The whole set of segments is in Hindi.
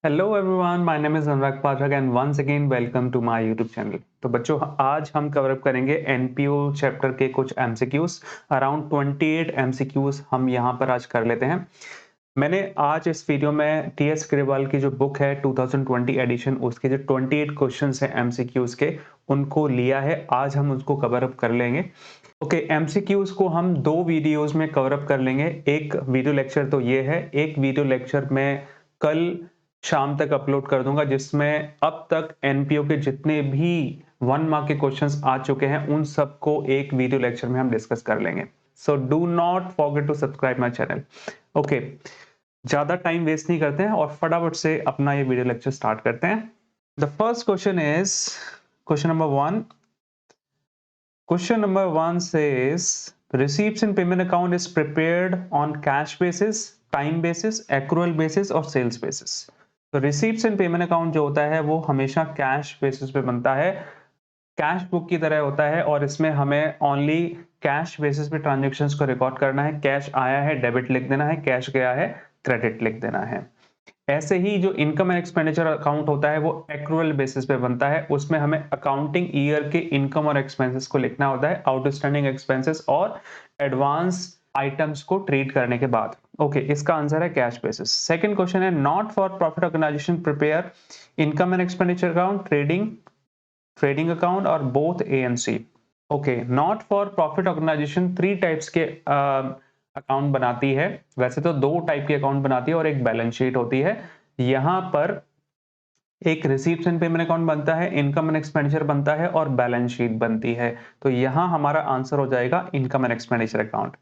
Hello everyone, my name is Anurag Pathak and once again welcome to my YouTube channel. तो बच्चों, आज हम कवर अप करेंगे एनपीओ चैप्टर के कुछ एमसीक्यूज। अराउंड 28 एमसीक्यूज हम यहाँ पर आज कर लेते हैं। मैंने आज इस वीडियो में टीएस ग्रेवाल की जो बुक है 2020 एडिशन, उसके जो 28 क्वेश्चंस हैं एमसीक्यूज के, उनको लिया है। आज हम उसको कवर अप कर लेंगे। ओके, एमसीक्यूज को हम दो वीडियोस में कवर अप कर लेंगे। एक वीडियो लेक्चर तो ये है, एक वीडियो लेक्चर में कल शाम तक अपलोड कर दूंगा, जिसमें अब तक एनपीओ के जितने भी 1 मार्क के क्वेश्चंस आ चुके हैं उन सबको एक वीडियो लेक्चर में हम डिस्कस कर लेंगे। So do not forget to subscribe my channel. Okay, ज्यादा टाइम वेस्ट नहीं करते हैं और फटाफट से अपना ये वीडियो लेक्चर स्टार्ट करते हैं। The first question is question number 1। Question number 1 says receipts and payment account is prepared on cash basis, time basis, accrual basis और sales basis। तो receipts and payment account जो होता है वो हमेशा cash basis पे बनता है, कैश बुक की तरह होता है, और इसमें हमें ओनली कैश बेसिस पे ट्रांजेक्शन्स को रिकॉर्ड करना है। कैश आया है डेबिट लिख देना है, कैश गया है क्रेडिट लिख देना है। ऐसे ही जो इनकम एंड एक्सपेंडिचर अकाउंट होता है वो एक्रूअल बेसिस पे बनता है। उसमें हमें अकाउंटिंग ईयर के इनकम और एक्सपेंसेस को लिखना होता है, आउटस्टैंडिंग एक्सपेंसेस और एडवांस आइटम्स को ट्रीट करने के बाद। ओके, इसका आंसर है कैश बेसिस। सेकंड क्वेश्चन है not for profit organisation prepare income and expenditure account, trading account और both A and C. Okay, not for profit organisation 3 types के अकाउंट बनाती है। वैसे तो 2 टाइप के अकाउंट बनाती है और एक बैलेंस शीट होती है। यहां पर एक रिसीप्ट एंड पेमेंट अकाउंट बनता है, इनकम एंड एक्सपेंडिचर बनता है और बैलेंस शीट बनती है। तो यहां हमारा आंसर हो जाएगा income and expenditure account.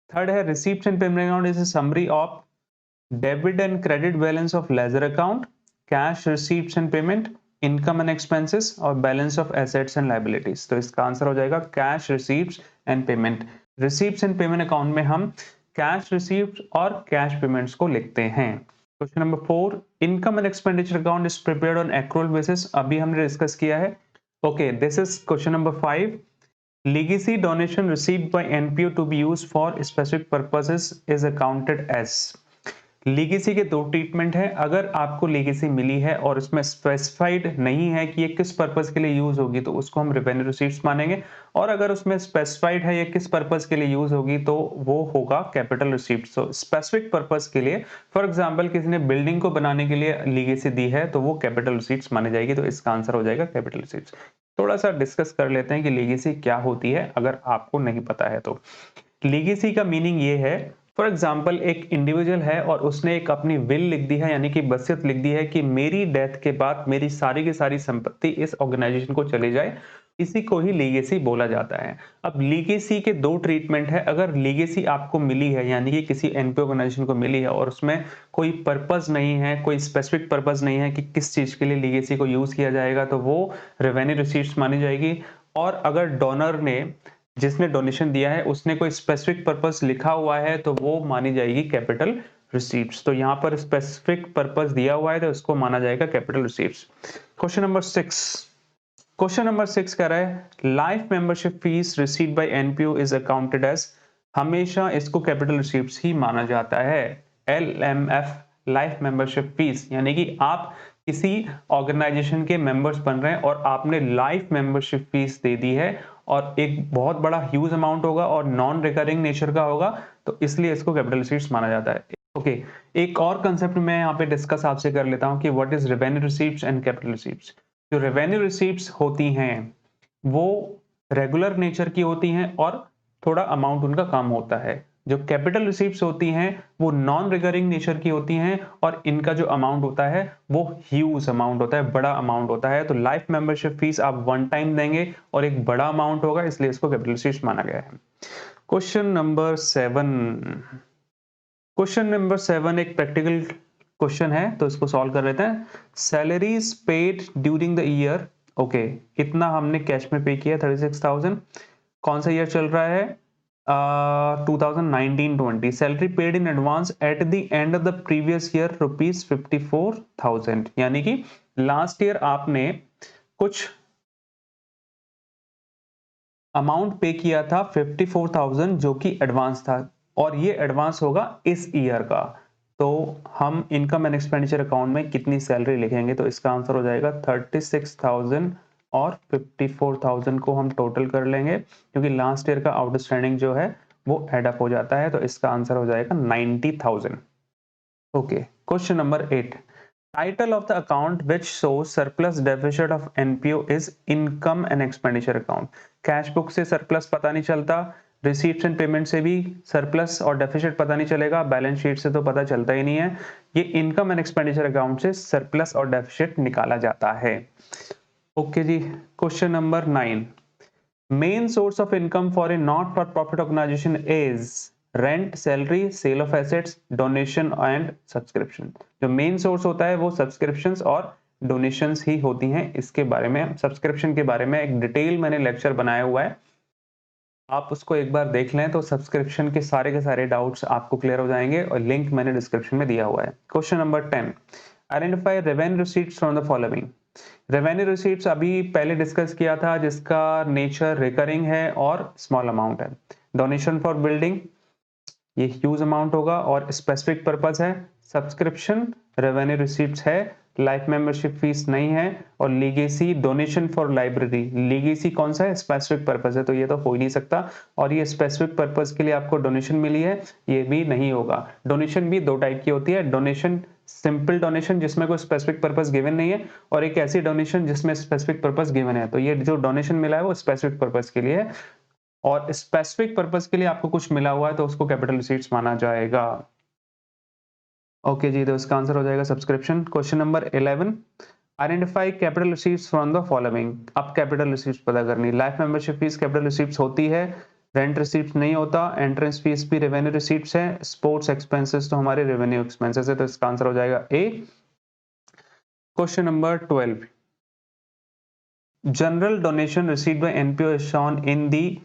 Third है receipt and payment account is a summary of debit and credit balance of ledger account, cash receipts and payment, income and expenses और balance of assets and liabilities. तो इसका आंसर हो जाएगा cash receipts and payment. Receipts and payment account में हम कैश रिसीप्ट और कैश पेमेंट्स को लिखते हैं। Question number 4, income and expenditure account is prepared on accrual basis. अभी हमने डिस्कस किया है। Okay, this is question number 5। Legacy donation received by NPO to be used for specific purposes is accounted as। Legacy के 2 ट्रीटमेंट है। अगर आपको लीगेसी मिली है और उसमें स्पेसिफाइड नहीं है कि ये किस पर्पस के लिए यूज होगी, तो उसको हम रेवेन्यू रिसीट्स मानेंगे। और अगर उसमें स्पेसिफाइड है ये किस पर्पस के लिए यूज होगी, तो वो होगा कैपिटल रिसीट्स। तो स्पेसिफिक पर्पस के लिए, फॉर एग्जांपल किसी ने बिल्डिंग को बनाने के लिए लीगेसी दी है, तो वो कैपिटल रिसीट्स मानी जाएगी। तो इसका आंसर हो जाएगा कैपिटल रिसीट्स। थोड़ा सा डिस्कस कर लेते हैं कि लीगेसी क्या होती है, अगर आपको नहीं पता है तो। लीगेसी का मीनिंग ये है, फॉर एग्जाम्पल एक इंडिविजुअल है और उसने एक अपनी विल लिख दी है, यानी कि वसीयत लिख दी है कि मेरी डेथ के बाद मेरी सारी की सारी संपत्ति इस ऑर्गेनाइजेशन को चली जाए। इसी को ही लीगेसी बोला जाता है। अब लीगेसी के 2 ट्रीटमेंट है। अगर लीगेसी आपको मिली है, यानी कि किसी एनपीओ ऑर्गेनाइजेशन को मिली है और उसमें कोई पर्पस नहीं है, कोई स्पेसिफिक पर्पस नहीं है कि किस चीज के लिए लीगेसी को यूज किया जाएगा, तो वो रेवेन्यू रिसीट्स मानी जाएगी। और अगर डोनर ने, जिसने डोनेशन दिया है, उसने कोई स्पेसिफिक पर्पस लिखा हुआ है, तो वो मानी जाएगी कैपिटल रिसीट्स। तो यहां पर स्पेसिफिक पर्पस दिया हुआ है तो उसको माना जाएगा कैपिटल रिसीट्स। क्वेश्चन नंबर 6 कह रहा है life membership fees received by NPO is accounted as. हमेशा इसको कैपिटल रिसीट्स ही माना जाता है। एलएमएफ, लाइफ मेंबरशिप फीस, यानी कि आप किसी ऑर्गेनाइजेशन के मेंबर्स बन रहे हैं और आपने लाइफ मेंबरशिप फीस दे दी है, और एक बहुत बड़ा ह्यूज अमाउंट होगा और नॉन रिकरिंग नेचर का होगा, तो इसलिए इसको कैपिटल रिसीट्स माना जाता है। ओके, एक और कंसेप्ट मैं यहाँ पे डिस्कस आपसे कर लेता हूँ कि what is revenue receipts and capital receipts. जो रेवेन्यू रिसीट्स होती हैं वो रेगुलर नेचर की होती हैं और थोड़ा अमाउंट उनका कम होता है। जो कैपिटल रिसीप्ट्स होती हैं वो नॉन रिकरिंग नेचर की होती हैं और इनका जो अमाउंट होता है वो ह्यूज अमाउंट होता है, बड़ा अमाउंट होता है। तो लाइफ मेंबरशिप फीस आप 1 टाइम देंगे और एक बड़ा अमाउंट होगा, इसलिए इसको कैपिटल रिसीप्ट्स माना गया है। क्वेश्चन नंबर 7 एक प्रैक्टिकल क्वेश्चन है, तो इसको सॉल्व कर लेते हैं। Salaries paid during the year. Okay, कितना हमने कैश में पे किया? 36,000। कौन सा ईयर चल रहा है? 2019-20। Salary paid in advance at the end of the previous year ₹54,000, यानी कि लास्ट ईयर आपने कुछ अमाउंट पे किया था 54,000 जो कि एडवांस था, और ये एडवांस होगा इस ईयर का। तो हम इनकम एंड एक्सपेंडिचर अकाउंट में कितनी सैलरी लिखेंगे, तो इसका आंसर हो जाएगा 36,000 और 54,000 को हम टोटल कर लेंगे क्योंकि लास्ट ईयर का आउटस्टैंडिंग जो है वो एड अप हो जाता है, तो इसका आंसर हो जाएगा 90,000। Okay, question number 8, title of the account which shows surplus deficit of NPO is income and expenditure account. Cash book से सरप्लस पता नहीं चलता, रिसीट्स एंड पेमेंट से भी सरप्लस और डेफिसिट पता नहीं चलेगा, बैलेंस शीट से तो पता चलता ही नहीं है। ये इनकम एंड एक्सपेंडिचर अकाउंट से सरप्लस और डेफिसिट निकाला जाता है। ओके जी, question number 9, main source of income for a not for profit organisation is rent, salary, sale of assets, donation and subscription. जो मेन सोर्स होता है वो सब्सक्रिप्शंस और डोनेशंस ही होती हैं। इसके बारे में, सब्सक्रिप्शन के बारे में एक डिटेल मैंने लेक्चर बनाया हुआ है, आप उसको एक बार देख लें तो सब्सक्रिप्शन के सारे डाउट्स आपको क्लियर हो जाएंगे और लिंक मैंने डिस्क्रिप्शन में दिया हुआ है। Question number 10, identify revenue receipts from the following. Revenue receipts अभी पहले डिस्कस किया था, जिसका नेचर रिकरिंग है और स्मॉल अमाउंट है। डोनेशन फॉर बिल्डिंग, ये ह्यूज अमाउंट होगा और स्पेसिफिक पर्पस है। सब्सक्रिप्शन रेवेन्यू रिसीट्स है, लाइफ मेंबरशिप फीस नहीं है। और legacy, donation for library, legacy कौन सा है, स्पेसिफिक पर्पस है, तो ये तो हो ही नहीं सकता। और ये स्पेसिफिक पर्पस के लिए आपको डोनेशन मिली है, ये भी नहीं होगा। डोनेशन भी दो टाइप की होती है, डोनेशन सिंपल डोनेशन जिसमें कोई स्पेसिफिक पर्पस गिवन नहीं है, और एक ऐसी डोनेशन जिसमें स्पेसिफिक पर्पस गिवन है। तो ये जो डोनेशन मिला है वो स्पेसिफिक पर्पस के लिए है, और स्पेसिफिक पर्पस के लिए आपको कुछ मिला हुआ है तो उसको कैपिटल रिसीट्स माना जाएगा। ओके जी, तो इसका आंसर हो जाएगा subscription. Question number 11, identify capital receipts from the following. अब कैपिटल रिसीट्स पता करनी। Life membership fees capital receipts होती है, रेंट रिसीट्स नहीं होता, एंट्रेंस फीस भी रेवेन्यू रिसीट्स है, स्पोर्ट्स एक्सपेंसेस तो हमारे रेवेन्यू एक्सपेंसेस है, तो इसका आंसर हो जाएगा A. Question number 12, general donation received by NPO is shown in the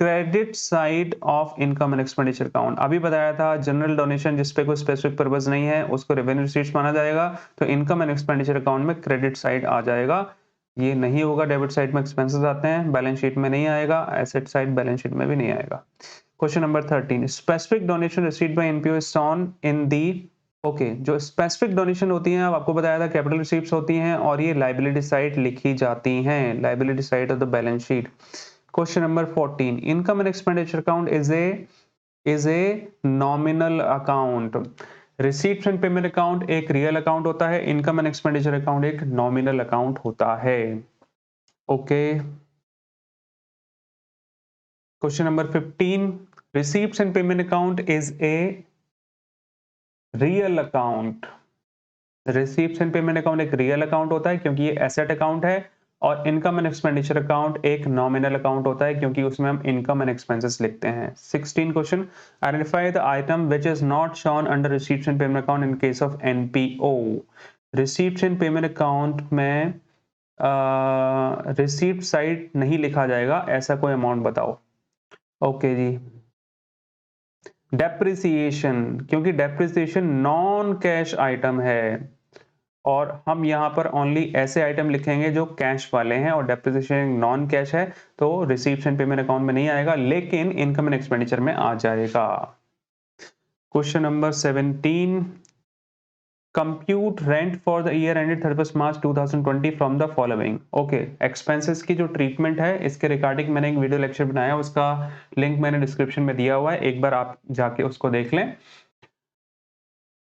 credit side of income and expenditure account. अभी बताया था जनरल डोनेशन जिसपे कोई स्पेसिफिक पर्पस नहीं है उसको रेवेन्यू रिसीट्स माना जाएगा, तो इनकम एंड एक्सपेंडिचर अकाउंट में क्रेडिट साइड आ जाएगा। ये नहीं होगा, डेबिट साइड में एक्सपेंसेस आते हैं, बैलेंस शीट में नहीं आएगा, एसेट साइड बैलेंस शीट में भी नहीं आएगा। Question number 13, specific donation received by NPO is shown in the. Okay, जो स्पेसिफिक डोनेशन होती हैं, अब आपको बताया था कैपिटल रिसीट्स होती हैं और ये लायबिलिटी साइड लिखी जाती हैं, liability side of the balance sheet. Question number 14, income and expenditure account is a nominal account. Receipts and payment account एक रियल अकाउंट होता है, इनकम एंड एक्सपेंडिचर अकाउंट एक नॉमिनल अकाउंट होता है। Okay, question number 15, receipts and payment account is a real account. Receipts and payment account एक रियल अकाउंट होता है क्योंकि ये एसेट अकाउंट है, और इनकम एंड एक्सपेंडिचर अकाउंट एक नॉमिनल अकाउंट होता है क्योंकि उसमें हम इनकम एंड एक्सपेंसेस लिखते हैं। 16 question, identify the item which is not shown under receipts and payment account in case of NPO. Receipts and payment account में रिसीप्ट साइड नहीं लिखा जाएगा, ऐसा कोई अमाउंट बताओ। ओके जी, डेप्रिसिएशन, क्योंकि डेप्रिसिएशन नॉन कैश आइटम है और हम यहाँ पर ओनली ऐसे आइटम लिखेंगे जो कैश वाले हैं, और डेप्रिसिएशन नॉन कैश है तो रिसीप्ट्स एंड पेमेंट अकाउंट में नहीं आएगा, लेकिन इनकम एंड एक्सपेंडिचर में आ जाएगा। Question number 17, compute rent for the year ended 31 March 2020 from the following. Okay, expenses की जो ट्रीटमेंट है इसके रिगार्डिंग मैंने एक वीडियो लेक्चर बनाया, उसका लिंक मैंने डिस्क्रिप्शन में दिया हुआ है, एक बार आप जाके उसको देख लें।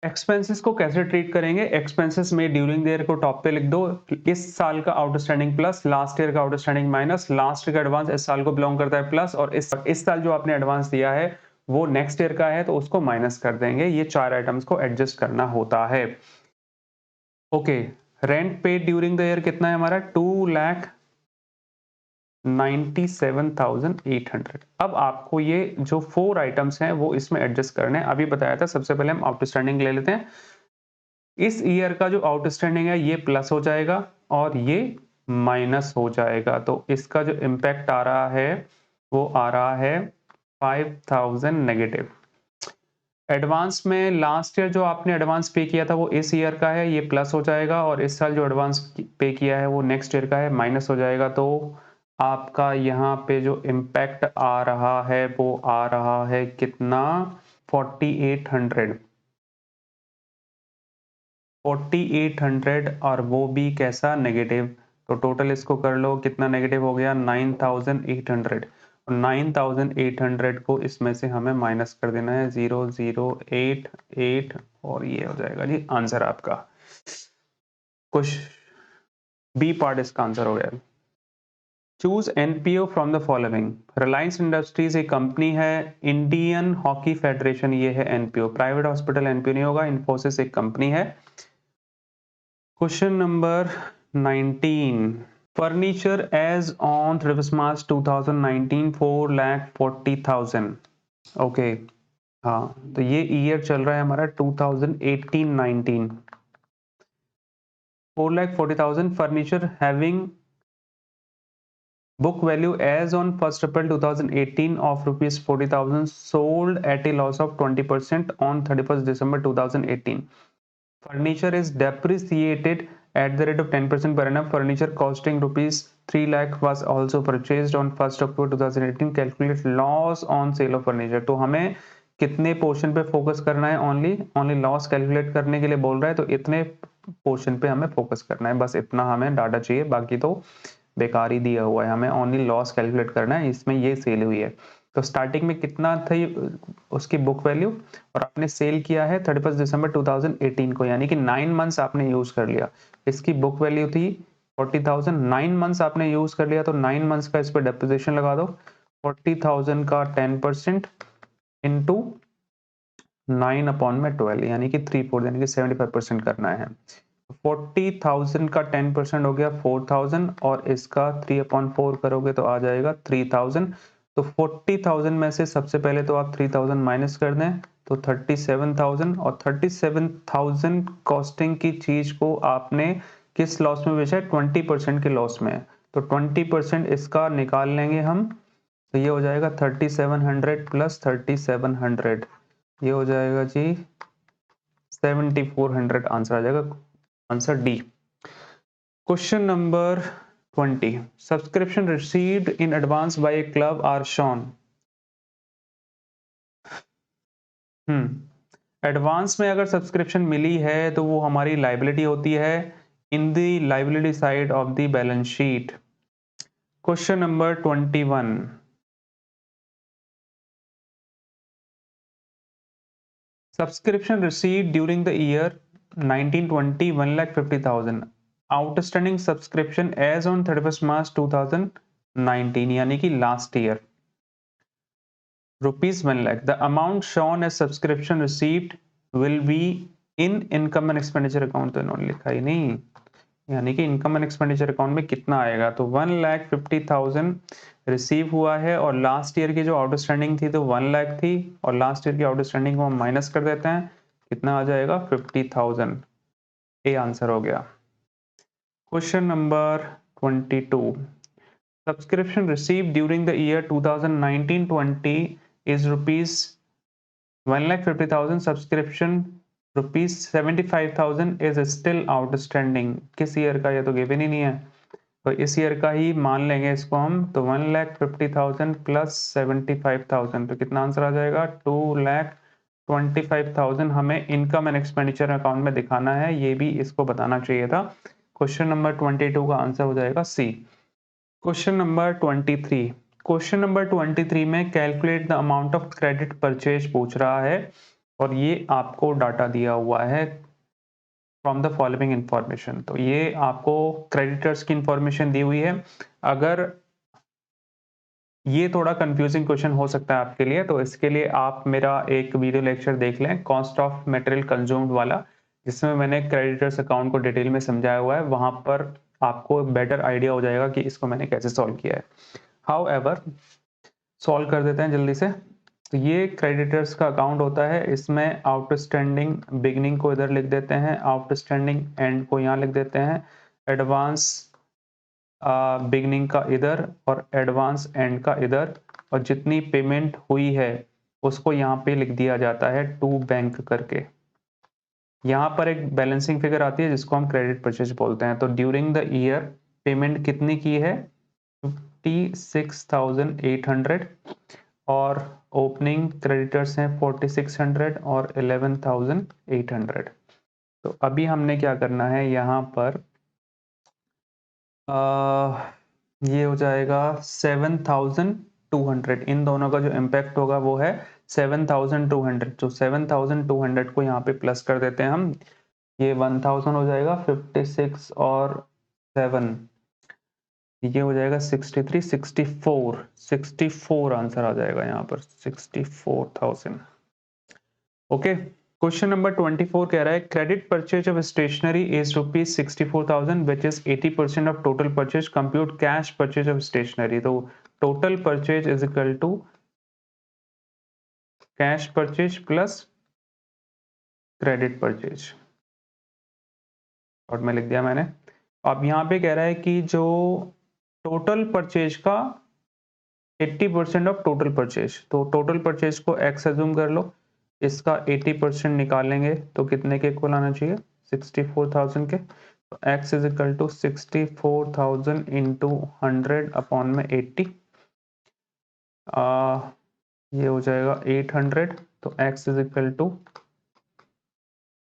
एक्सपेंसेस को कैसे ट्रीट करेंगे, एक्सपेंसेस में ड्यूरिंग द ईयर को टॉप पे लिख दो, इस साल का आउटस्टैंडिंग प्लस लास्ट ईयर का आउटस्टैंडिंग माइनस, लास्ट ईयर का एडवांस इस साल को बिलोंग करता है प्लस, और इस साल जो आपने एडवांस दिया है वो नेक्स्ट ईयर का है तो उसको माइनस कर देंगे। ये चार आइटम्स को एडजस्ट करना होता है। Okay, rent paid during the year कितना है हमारा, 2,97,800। अब आपको ये जो 4 आइटम्स हैं वो इसमें एडजस्ट करने हैं। अभी बताया था, सबसे पहले हम आउटस्टैंडिंग ले लेते हैं। इस ईयर का जो आउटस्टैंडिंग है ये प्लस हो जाएगा और ये माइनस हो जाएगा, तो इसका जो इम्पैक्ट आ रहा है वो आ रहा है 5,000 नेगेटिव। एडवांस में लास्ट ईयर जो आपने एडवांस पे किया था वो इस ईयर का है, ये प्लस हो जाएगा, और इस साल जो एडवांस पे किया है वो नेक्स्ट ईयर का है, माइनस हो जाएगा। तो आपका यहाँ पे जो इम्पैक्ट आ रहा है वो आ रहा है कितना, 4,800। 4800 और वो भी कैसा नेगेटिव। तो टोटल इसको कर लो कितना नेगेटिव हो गया 9800। 9800 को इसमें से हमें माइनस कर देना है 0088 और ये हो जाएगा जी आंसर आपका। कुछ बी पार्ट इसका आंसर हो गया। Choose NPO from the following. Reliance industries एक कंपनी है, इंडियन हॉकी फेडरेशन ये है एनपीओ, प्राइवेट हॉस्पिटल एनपीओ नहीं होगा, इन्फोसिस एक कंपनी है। Question number 19, furniture as on 31 March 2019 4,40,000। Okay हाँ, तो ये ईयर चल रहा है हमारा 2018-19। 4,40,000 furniture having book value as on 1st April 2018 of rupees 40,000 sold at a loss of 20% on 31st December 2018. Furniture is depreciated at the rate of 10% per annum. Furniture costing rupees 3 lakh was also purchased on 1st October 2018. Calculate loss on sale of furniture. तो हमें कितने पोर्शन पे फोकस करना है, ओनली लॉस कैलकुलेट करने के लिए बोल रहा है, तो इतने पोर्शन पे हमें फोकस करना है, बस इतना हमें डाटा चाहिए, बाकी तो बेकार ही दिया हुआ है, हमें ओनली लॉस कैलकुलेट करना है। इसमें ये सेल हुई है तो स्टार्टिंग में कितना था उसकी बुक वैल्यू, और आपने सेल किया है 31 दिसंबर 2018 को, यानी कि 9 मंथ्स आपने यूज कर लिया। इसकी बुक वैल्यू थी 40,000, 9 मंथ्स आपने यूज कर लिया, तो 9 मंथ्स का इस पर डेप्रिसिएशन लगा दो। 40,000 का 10% इंटू 9/12 यानी कि 3/4 यानी कि 75% करना है। 40,000 का 10% हो गया 4,000 और इसका 3/4 करोगे तो आ जाएगा 3,000। तो 40,000 में से सबसे पहले तो आप 3,000 माइनस कर दें तो 37,000, और 37,000 कॉस्टिंग की चीज को आपने किस लॉस में बेचा है, 20% के लॉस में। तो 20% इसका निकाल लेंगे हम, तो ये हो जाएगा 3700 प्लस 3700, ये हो जाएगा जी 7400, आंसर आ जाएगा answer D. Question number 20, subscription received in advance by a club are shown. Advance में अगर सब्सक्रिप्शन मिली है तो वो हमारी लाइबिलिटी होती है in the liability side of the balance sheet. Question number 21, subscription received during the year 1920 1,50,000, outstanding subscription as on 31st March 2019 यानी कि last year rupees 1 lakh. The amount shown as subscription received will be in income and expenditure account, तो इन्होंने लिखा ही नहीं, यानी कि इनकम एंड एक्सपेंडिचर अकाउंट में कितना आएगा, तो 1,50,000 रिसीव हुआ है और लास्ट ईयर की जो आउटस्टैंडिंग थी तो 1 लाख थी, और लास्ट ईयर की आउटस्टैंडिंग को हम माइनस कर देते हैं, कितना आ जाएगा 50,000। ए आंसर हो गया। Question number 22, subscription receive during the year 2019-20 is rupees 1,50,000, subscription rupees 75,000 is still outstanding. किस ईयर का, ये तो गिवन ही नहीं है, तो इस ईयर का ही मान लेंगे इसको हम, तो 1,50,000 प्लस 75,000, तो कितना आंसर आ जाएगा 2,25,000 हमें इनकम एंड एक्सपेंडिचर अकाउंट में दिखाना है, ये भी इसको बताना चाहिए था। क्वेश्चन नंबर 22 का आंसर हो जाएगा सी। क्वेश्चन नंबर 23, क्वेश्चन नंबर 23 में calculate the amount of credit purchase पूछ रहा है, और ये आपको डाटा दिया हुआ है फ्रॉम द फॉलोइंग इंफॉर्मेशन। तो ये आपको क्रेडिटर्स की इंफॉर्मेशन दी हुई है। अगर ये थोड़ा कंफ्यूजिंग क्वेश्चन हो सकता है आपके लिए, तो इसके लिए आप मेरा एक वीडियो लेक्चर देख लें, कॉस्ट ऑफ मटेरियल कंज्यूम्ड वाला, जिसमें मैंने क्रेडिटर्स अकाउंट को डिटेल में समझाया हुआ है, वहां पर आपको बेटर आइडिया हो जाएगा कि इसको मैंने कैसे सॉल्व किया है। हाउएवर सॉल्व कर देते हैं जल्दी से। तो ये क्रेडिटर्स का अकाउंट होता है, इसमें आउटस्टैंडिंग बिगनिंग को इधर लिख देते हैं, आउटस्टैंडिंग एंड को यहाँ लिख देते हैं, एडवांस बिगनिंग का इधर और एडवांस एंड का इधर, और जितनी पेमेंट हुई है उसको यहाँ पे लिख दिया जाता है टू बैंक करके। यहाँ पर एक बैलेंसिंग फिगर आती है जिसको हम क्रेडिट परचेज बोलते हैं। तो ड्यूरिंग द ईयर पेमेंट कितनी की है 56,800, और ओपनिंग क्रेडिटर्स हैं 4600 और 11,800। तो अभी हमने क्या करना है यहाँ पर ये हो जाएगा 7200, इन दोनों का जो इम्पैक्ट होगा वो है 7200। तो 7200 को यहाँ पे प्लस कर देते हैं हम, ये 1000 हो जाएगा, 56 और 7 ये हो जाएगा 63, 64 आंसर आ जाएगा यहाँ पर 64,000। ओके, क्वेश्चन नंबर 24 कह रहा है credit purchase of stationery is ₹64,000 which is 80% of total purchase, compute cash purchase of stationery. तो total purchase is equal to cash purchase plus credit purchase, और मैं लिख दिया मैंने। अब यहाँ पे कह रहा है कि जो टोटल परचेज का 80% ऑफ टोटल परचेज, तो टोटल परचेज को x अज्यूम कर लो, इसका 80% निकालेंगे तो कितने के इक्वल आना चाहिए, 64,000 के। तो x is equal to 64,000 into 100 upon में 80, ये हो जाएगा 800। तो x इज इक्वल टू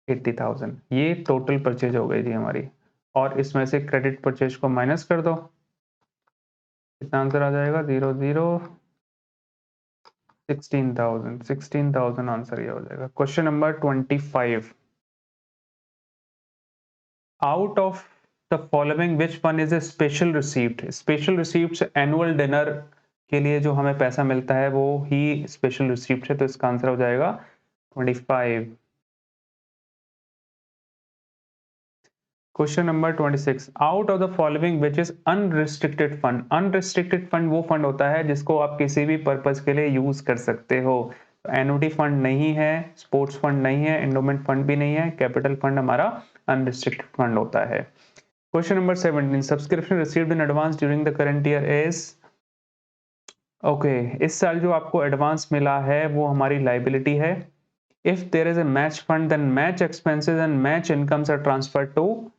80,000, ये टोटल परचेज हो गई थी हमारी। और इसमें से क्रेडिट परचेज को माइनस कर दो, कितना आंसर आ जाएगा, 16,000 आंसर ये हो जाएगा। Question number 25, out of the following which one is a special receipt. Special receipt annual dinner के लिए जो हमें पैसा मिलता है वो ही स्पेशल रिसीप्ट है, तो इसका आंसर हो जाएगा 25। Question number 26, out of the following which is unrestricted fund. Unrestricted fund वो फंड होता है जिसको आप किसी भी पर्पज के लिए यूज कर सकते हो। एनुटी फंड नहीं है, स्पोर्ट्स फंड नहीं है, एंडोमेंट फंड भी नहीं है, कैपिटल फंड हमारा अनरिस्ट्रिक्टेड फंड होता है। Question number 17, subscription received in advance during the current year is. Okay, इस साल जो आपको एडवांस मिला है वो हमारी लाइबिलिटी है। If there is a match fund then match expenses and match incomes are transferred to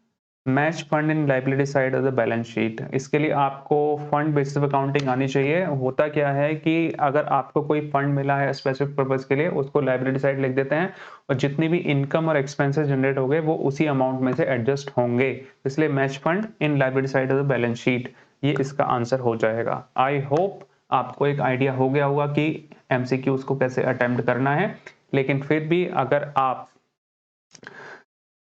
match fund in liability side of the balance sheet. इसके लिए आपको फंड बेसिस अकाउंटिंग आनी चाहिए। होता क्या है कि अगर आपको कोई फंड मिला है स्पेसिफिक पर्पज के लिए, उसको लाइबिलिटी साइड लिख देते हैं और जितनी भी इनकम और एक्सपेंसेस जनरेट हो गए वो उसी अमाउंट में से एडजस्ट होंगे, इसलिए match fund in liability side of the balance sheet, ये इसका आंसर हो जाएगा। आई होप आपको एक आइडिया हो गया होगा कि एमसीक्यूज को कैसे अटेम्प्ट करना है, लेकिन फिर भी अगर आप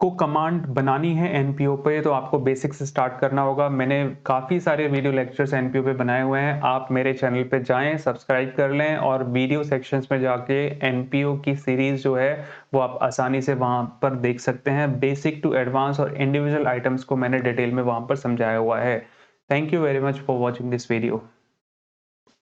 को कमांड बनानी है एनपीओ पे तो आपको बेसिक से स्टार्ट करना होगा। मैंने काफ़ी सारे वीडियो लेक्चर्स एनपीओ पे बनाए हुए हैं, आप मेरे चैनल पे जाएं, सब्सक्राइब कर लें और वीडियो सेक्शंस में जाके एनपीओ की सीरीज जो है वो आप आसानी से वहां पर देख सकते हैं। बेसिक टू एडवांस और इंडिविजुअल आइटम्स को मैंने डिटेल में वहां पर समझाया हुआ है। Thank you very much for watching this video.